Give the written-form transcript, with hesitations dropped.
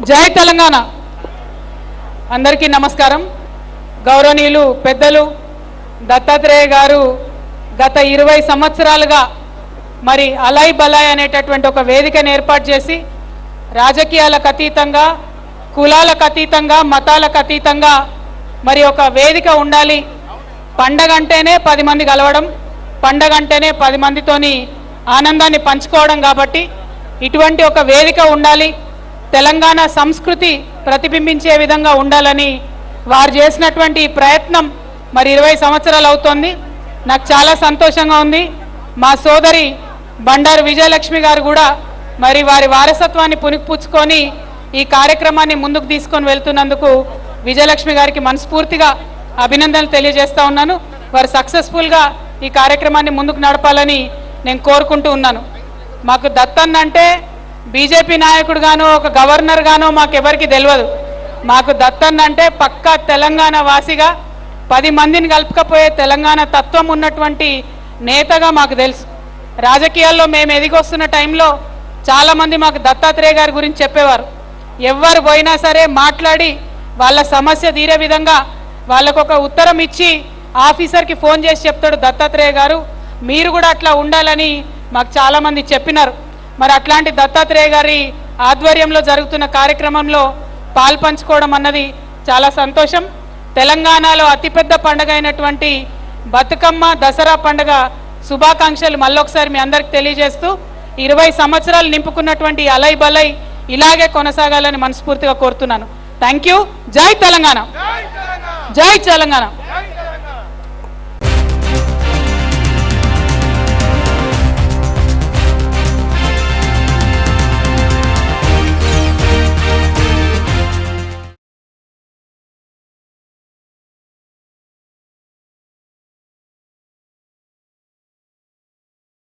జై తెలంగాణ. అందరికీ నమస్కారం. గౌరవనీయులు పెద్దలు దత్తాత్రేయ గారు గత 20 సంవత్సరాలుగా మరి అలై బలాయ్ అనేటటువంటి ఒక వేదికను ఏర్పాటు చేసి రాజకీయాలకు అతీతంగా, కులాలకు అతీతంగా, మతాలకు అతీతంగా మరి ఒక వేదిక ఉండాలి. పండగ అంటేనే 10 మంది కలవడం, పండగ అంటేనే 10 మందితోని ఆనందాన్ని పంచుకోవడం. కాబట్టి ఇటువంటి ఒక వేదిక ఉండాలి, తెలంగాణ సంస్కృతి ప్రతిబింబించే విధంగా ఉండాలని వారు చేసినటువంటి ప్రయత్నం మరి 20 సంవత్సరాలు అవుతోంది. నాకు చాలా సంతోషంగా ఉంది. మా సోదరి బండారు విజయలక్ష్మి గారు కూడా మరి వారి వారసత్వాన్ని పుణికిపుచ్చుకొని ఈ కార్యక్రమాన్ని ముందుకు తీసుకొని వెళ్తున్నందుకు విజయలక్ష్మి గారికి మనస్ఫూర్తిగా అభినందనలు తెలియజేస్తా ఉన్నాను. వారు సక్సెస్ఫుల్గా ఈ కార్యక్రమాన్ని ముందుకు నడపాలని నేను కోరుకుంటూ ఉన్నాను. మాకు దత్తన్న అంటే బీజేపీ నాయకుడు గానో ఒక గవర్నర్ గానో మాకెవరికి తెలియదు. మాకు దత్తన్న అంటే పక్కా తెలంగాణ వాసిగా 10 మందిని కలుపుకపోయే తెలంగాణ తత్వం ఉన్నటువంటి నేతగా మాకు తెలుసు. రాజకీయాల్లో మేము ఎదిగొస్తున్న టైంలో చాలామంది మాకు దత్తాత్రేయ గారి గురించి చెప్పేవారు. ఎవరు పోయినా సరే మాట్లాడి వాళ్ళ సమస్య తీరే విధంగా వాళ్ళకు ఒక ఉత్తరం ఇచ్చి ఆఫీసర్కి ఫోన్ చేసి చెప్తాడు దత్తాత్రేయ గారు, మీరు కూడా అట్లా ఉండాలని మాకు చాలామంది చెప్పినారు. మరి అట్లాంటి దత్తాత్రేయ గారి ఆధ్వర్యంలో జరుగుతున్న కార్యక్రమంలో పాల్పంచుకోవడం అన్నది చాలా సంతోషం. తెలంగాణలో అతిపెద్ద పండుగ అయినటువంటి బతుకమ్మ దసరా పండుగ శుభాకాంక్షలు మళ్ళొకసారి మీ అందరికి తెలియజేస్తూ 20 సంవత్సరాలు నింపుకున్నటువంటి అలై బలై ఇలాగే కొనసాగాలని మనస్ఫూర్తిగా కోరుతున్నాను. Thank you. జై తెలంగాణ. జై తెలంగాణ.